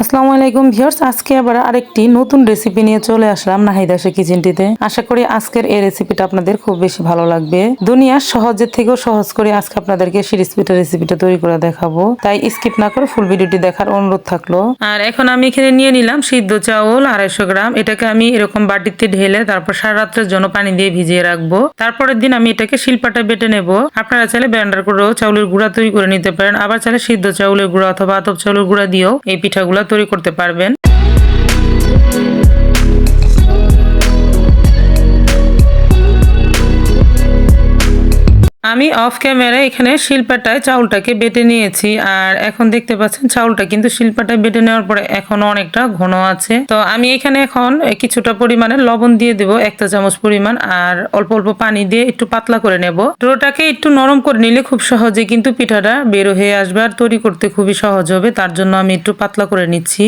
আসসালামু আলাইকুম ভিউয়ার্স, আজকে আবার আরেকটি নতুন রেসিপি নিয়ে চলে আসলাম নাহিদাসে কিচেনটিতে। আশা করি আজকের এই রেসিপিটা আপনাদের খুব বেশি ভালো লাগবে। দুনিয়ার সহজের থেকেও সহজ করে আজকে আপনাদেরকে শিরিষ পিঠা রেসিপিটা তৈরি করে দেখাবো, তাই স্কিপ না করে ফুল ভিডিওটি দেখার অনুরোধ থাকলো। আর এখন আমি এখানে নিয়ে নিলাম সিদ্ধ চাউল 250 গ্রাম। এটাকে আমি এরকম বাটিতে ঢেলে তারপর সারা রাত্রের জন্য পানি দিয়ে ভিজিয়ে রাখবো। তারপরের দিন আমি এটাকে শিলপাটায় বেটে নেব। আপনারা চাইলে ব্লেন্ডার করেও চাউলের গুঁড়া তৈরি করে নিতে পারেন, আবার চাইলে সিদ্ধ চাউলের গুঁড়া অথবা আতপ চাউলের গুঁড়া দিয়েও এই পিঠাগুলো তৈরি করতে পারবেন। আমি অফ ক্যামেরায় এখানে শিলপাটায় চাউলটাকে বেটে নিয়েছি, আর এখন দেখতে পাচ্ছেন চাউলটা কিন্তু শিলপাটায় বেটে নেওয়ার পরে এখনো অনেকটা ঘন আছে। তো আমি এখানে এখন কিছুটা পরিমাণে লবণ দিয়ে দেবো, 1 চা চামচ পরিমাণ, আর অল্প অল্প পানি দিয়ে একটু পাতলা করে নেব। ডোটাকে একটু নরম করে নিলে খুব সহজে কিন্তু পিঠাটা বের হয়ে আসবে আর তৈরি করতে খুবই সহজ হবে, তার জন্য আমি একটু পাতলা করে নিচ্ছি।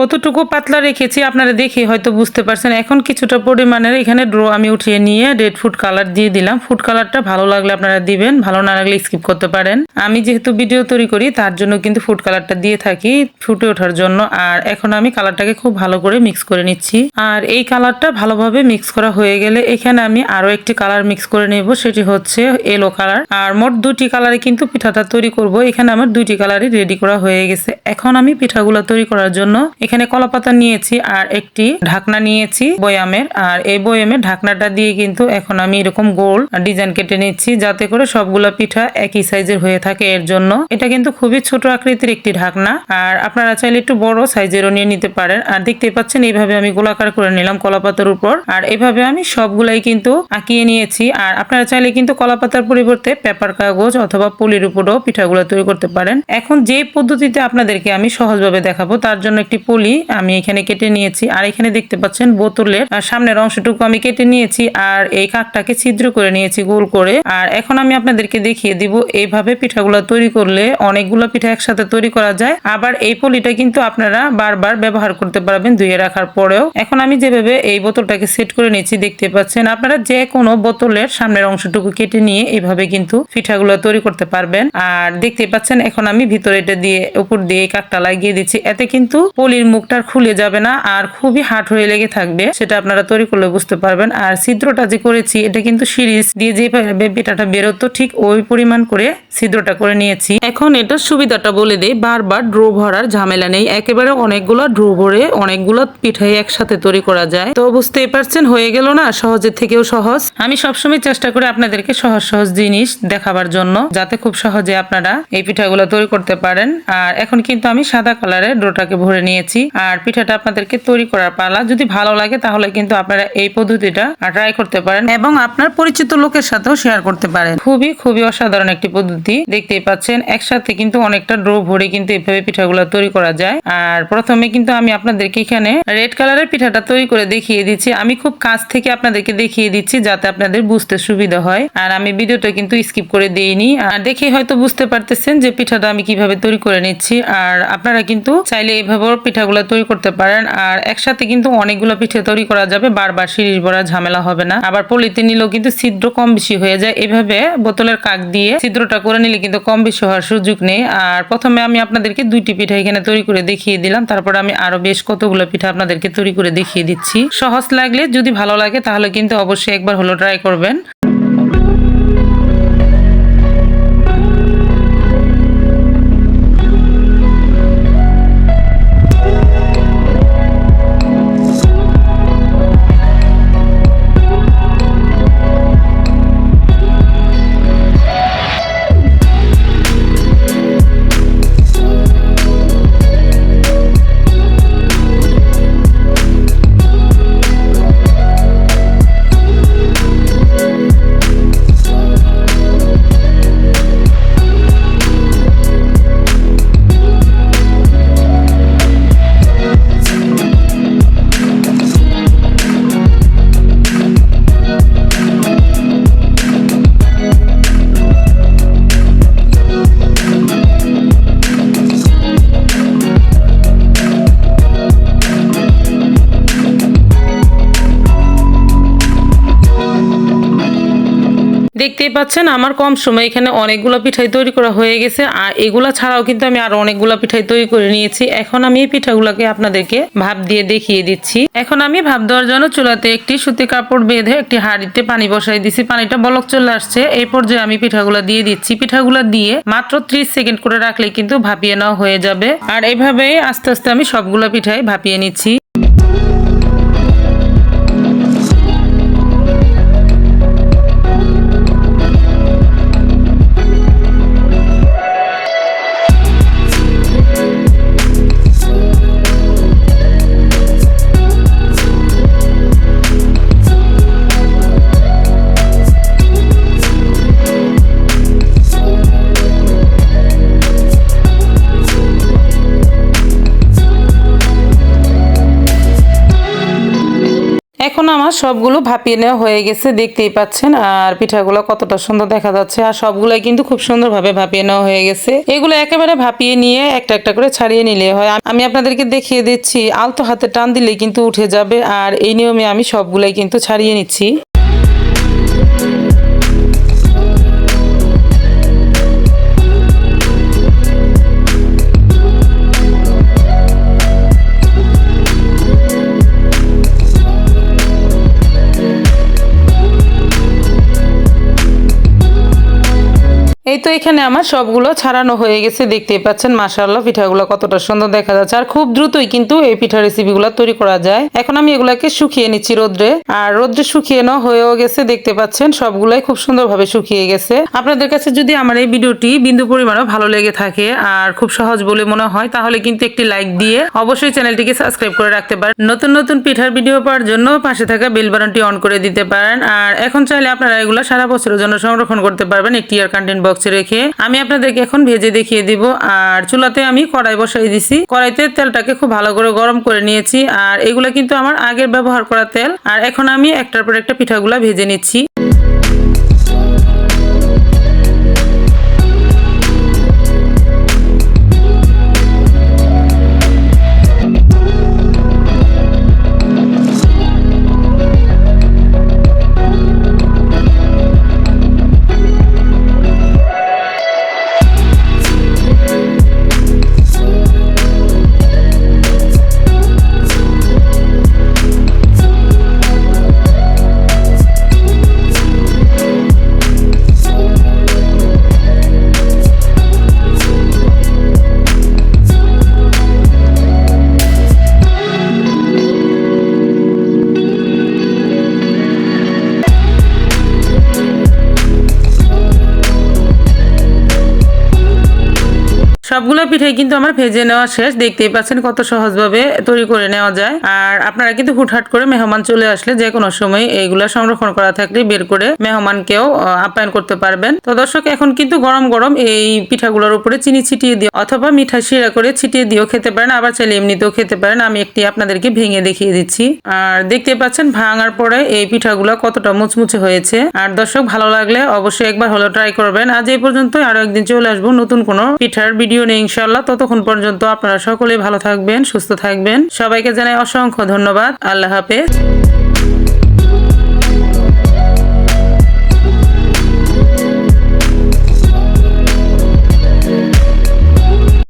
কতটুকু পাতলা রেখেছি আপনারা দেখে হয়তো বুঝতে পারছেন। এখন কিছুটা পরিমাণের এখানে ড্রো আমি উঠিয়ে নিয়ে রেড ফুড কালার দিয়ে দিলাম। ফুড কালারটা ভালো লাগলে আপনারা দিবেন, ভালো না লাগলে স্কিপ করতে পারেন। আমি যেহেতু ভিডিও তৈরি করি তার জন্য কিন্তু ফুড কালারটা দিয়ে থাকি ফুটে ওঠার জন্য। আর এখন আমি কালারটাকে খুব ভালো করে মিক্স করে নিচ্ছি। আর এই কালারটা ভালোভাবে মিক্স করা হয়ে গেলে এখানে আমি আরো একটি কালার মিক্স করে নেব, সেটি হচ্ছে ইয়েলো কালার। আর মোট 2টি কালারে কিন্তু পিঠাটা তৈরি করব। এখানে আমার 2টি কালারই রেডি করা হয়ে গেছে। এখন আমি পিঠাগুলো তৈরি করার জন্য এখানে কলাপাতা নিয়েছি আর একটি ঢাকনা নিয়েছি বয়ামের। আর এই বয়ামের ঢাকনাটা দিয়ে কিন্তু এখন আমি এরকম গোল ডিজাইন কেটে নিচ্ছি, যাতে করে সবগুলা পিঠা একই সাইজের হয়ে থাকে। এর জন্য এটা কিন্তু খুবই ছোট আকৃতির একটি ঢাকনা, আর আপনারা চাইলে একটু বড় সাইজেরও নিয়ে নিতে পারেন। আর দেখতে পাচ্ছেন এইভাবে আমি গোলাকার করে নিলাম কলাপাতার উপর, আর এইভাবে আমি সবগুলাই কিন্তু আঁকিয়ে নিয়েছি। আর আপনারা চাইলে কিন্তু কলাপাতার পরিবর্তে পেপার কাগজ অথবা পলির উপরও পিঠাগুলো তৈরি করতে পারেন। এখন যে পদ্ধতিতে আপনাদেরকে আমি সহজভাবে দেখাবো তার জন্য একটি পলি আমি এখানে কেটে নিয়েছি। আর এখানে দেখতে পাচ্ছেন বোতলের সামনের অংশটুকু আমি কেটে নিয়েছি, আর এই কাকটাকে ছিদ্র করে নিয়েছি গোল করে। আর এখন আমি আপনাদেরকে দেখিয়ে দিব এইভাবে পিঠাগুলো তৈরি করলে অনেকগুলো পিঠা একসাথে তৈরি করা যায়। আবার এই পলিটা কিন্তু আপনারা বারবার ব্যবহার করতে পারবেন ধুয়ে রাখার পরেও। এখন আমি যেভাবে এই বোতলটাকে সেট করে নিয়েছি দেখতে পাচ্ছেন, আপনারা যে কোনো বোতলের সামনের অংশটুকু কেটে নিয়ে এইভাবে কিন্তু পিঠাগুলো তৈরি করতে পারবেন। আর দেখতে পাচ্ছেন এখন আমি ভিতরে এটা দিয়ে উপর দিয়ে কাকটা লাগিয়ে দিচ্ছি, এতে কিন্তু পলির মুখটা খুলে যাবে না আর খুবই হার্ড হয়ে লেগে থাকবে, সেটা আপনারা তৈরি করলে বুঝতে পারবেন। আর ছিদ্রটা যে করেছি এটা কিন্তু সিরিজ দিয়ে যেভাবে পিঠাটা বেরোতো ঠিক ওই পরিমাণ করে ছিদ্রটা করে নিয়েছি। এখন এটার সুবিধাটা বলে দেই, বারবার ড্রো ভরার ঝামেলা নেই, একেবারে অনেকগুলো ড্রো ভরে অনেকগুলো পিঠাই একসাথে তৈরি করা যায়। তো বুঝতেই পারছেন হয়ে গেল না, সহজের থেকেও সহজ। আমি সবসময় চেষ্টা করি আপনাদেরকে সহজ সহজ জিনিস দেখাবার জন্য, যাতে খুব সহজে আপনারা এই পিঠাগুলো তৈরি করতে পারেন। আর এখন কিন্তু আমি সাদা কালারের ডোটাকে ভরে নিয়েছি। আর পিঠাটা আপনাদেরকে তৈরি করার পালা, যদি ভালো লাগে তাহলে কিন্তু আপনারা এই পদ্ধতিটা ট্রাই করতে পারেন এবং আপনার পরিচিত লোকের সাথেও শেয়ার করতে পারেন। খুবই খুবই অসাধারণ একটি পদ্ধতি। দেখতেই পাচ্ছেন একসাথে কিন্তু অনেকটা ড্রো ভরে কিন্তু এইভাবে পিঠাগুলো তৈরি করা যায়। আর প্রথমে কিন্তু আমি আপনাদেরকে এখানে রেড কালারের পিঠাটা তৈরি করে দেখিয়ে দিচ্ছি। আমি খুব কাছ থেকে আপনাদেরকে দেখিয়ে দিচ্ছি যাতে আপনাদের বুঝতে সুবিধা হয়। আর আমি ভিডিওটা কিন্তু স্কিপ করে দিইনি, আর দেখে হয়তো বুঝতে পারতেছেন যে পিঠাটা আমি কিভাবে তৈরি করে নিচ্ছি। আর আপনারা কিন্তু চাইলে এইভাবে পিঠাগুলো তৈরি করতে পারেন। আর একসাথে কিন্তু অনেকগুলো পিঠে তৈরি করা যাবে, বারবার সিরিজ ভরা ঝামেলা হবে না। আবার পলিতে নিলেও কিন্তু ছিদ্র কম বেশি হয়ে যায়, এভাবে বোতলের কাক দিয়ে ছিদ্রটা করে নিলে কিন্তু কম বেশি হওয়ার সুযোগ নেই। আর প্রথমে আমি আপনাদেরকে 2টি পিঠা এখানে তৈরি করে দেখিয়ে দিলাম, তারপর আমি আরো বেশ কতগুলো পিঠা আপনাদেরকে তৈরি করে দেখিয়ে দিচ্ছি। সহজ লাগলে, যদি ভালো লাগে তাহলে কিন্তু অবশ্যই একবার হলো ট্রাই করবেন। দেখতেই পাচ্ছেন আমার কম সময় এখানে অনেকগুলো পিঠাই তৈরি করা হয়ে গেছে। আর এগুলা ছাড়াও কিন্তু আমি আরো অনেকগুলো পিঠাই তৈরি করে নিয়েছি। এখন আমি এই পিঠাগুলোকে আপনাদেরকে ভাপ দিয়ে দেখিয়ে দিচ্ছি। এখন আমি ভাপ দেওয়ার জন্য চুলাতে একটি সুতি কাপড় বেঁধে একটি হাঁড়িতে পানি বসাই দিছি। পানিটা বলক চলে আসছে, এই পর্যায়ে আমি পিঠাগুলো দিয়ে দিচ্ছি। পিঠাগুলো দিয়ে মাত্র 30 সেকেন্ড করে রাখলে কিন্তু ভাপিয়ে নেওয়া হয়ে যাবে। আর এইভাবেই আস্তে আস্তে আমি সবগুলো পিঠাই ভাপিয়ে নিচ্ছি। এখন আমার সবগুলো ভাপিয়ে নেওয়া হয়ে গেছে, দেখতেই পাচ্ছেন। আর পিঠাগুলো কতটা সুন্দর দেখা যাচ্ছে। আর সবগুলাই কিন্তু খুব সুন্দরভাবে ভাপিয়ে নেওয়া হয়ে গেছে। এগুলো একেবারে ভাপিয়ে নিয়ে একটা একটা করে ছাড়িয়ে নিলে হয়। আমি আপনাদেরকে দেখিয়ে দিচ্ছি, আলতো হাতে টান দিলে কিন্তু উঠে যাবে। আর এই নিয়মে আমি সবগুলাই কিন্তু ছাড়িয়ে নিচ্ছি। এই তো এখানে আমার সবগুলো ছাড়ানো হয়ে গেছে, দেখতেই পাচ্ছেন। মাশাআল্লাহ পিঠাগুলো কতটা সুন্দর দেখা যাচ্ছে। আর খুব দ্রুতই কিন্তু এই পিঠা রেসিপিগুলো তৈরি করা যায়। এখন আমি এগুলাকে শুকিয়ে নিচ্ছি রোদ্রে। আর রোদ্রে শুকিয়ে নেওয়া হয়েও গেছে, দেখতে পাচ্ছেন সবগুলাই খুব সুন্দরভাবে শুকিয়ে গেছে। আপনাদের কাছে যদি আমার এই ভিডিওটি বিন্দু পরিমাণও ভালো লেগে থাকে আর খুব সহজ বলে মনে হয়, তাহলে কিন্তু একটি লাইক দিয়ে অবশ্যই চ্যানেলটিকে সাবস্ক্রাইব করে রাখতে পারেন। নতুন নতুন পিঠার ভিডিও পাওয়ার জন্য পাশে থাকা বেল বাটনটি অন করে দিতে পারেন। আর এখন চাইলে আপনারা এগুলো সারা বছরের জন্য সংরক্ষণ করতে পারবেন একটি এয়ার কন্টেইনার বক্সে রেখে। আমি আপনাদেরকে এখন ভেজে দেখিয়ে দিব। আর চুলাতে আমি কড়াই বসাই দিছি। কড়াইতে তেলটাকে খুব ভালো করে গরম করে নিয়েছি। আর এগুলা কিন্তু আমার আগের ব্যবহার করা তেল। আর এখন আমি একটার পর একটা পিঠাগুলা ভেজে নিচ্ছি। সবগুলো পিঠাই কিন্তু আমার ভেজে নেওয়া শেষ, দেখতেই পাচ্ছেন কত সহজভাবে তৈরি করে নেওয়া যায়। আর আপনারা কিন্তু হুটহাট করে মেহমান চলে আসলে যে কোনো সময় এইগুলা সংরক্ষণ করা থাকলে বের করে মেহমানকেও আপ্যায়ন করতে পারবেন। তো দর্শক, এখন কিন্তু গরম গরম এই পিঠাগুলোর উপরে চিনি ছিটিয়ে দিয়ে অথবা মিঠা শিরা করে ছিটিয়ে দিয়েও খেতে পারেন, আবার চাইলে এমনিতেও খেতে পারেন। আমি একটি আপনাদেরকে ভেঙে দেখিয়ে দিচ্ছি। আর দেখতে পাচ্ছেন ভাঙার পরে এই পিঠাগুলো কতটা মুচমুচে হয়েছে। আর দর্শক, ভালো লাগলে অবশ্যই একবার হলেও ট্রাই করবেন। আজ এই পর্যন্ত, আরো একদিন চলে আসবো নতুন কোনো পিঠার ভিডিও নিয়ে ইনশাআল্লাহ। ততক্ষণ পর্যন্ত আপনারা সকলেই ভালো থাকবেন, সুস্থ থাকবেন। সবাইকে জানাই অসংখ্য ধন্যবাদ। আল্লাহ হাফেজ।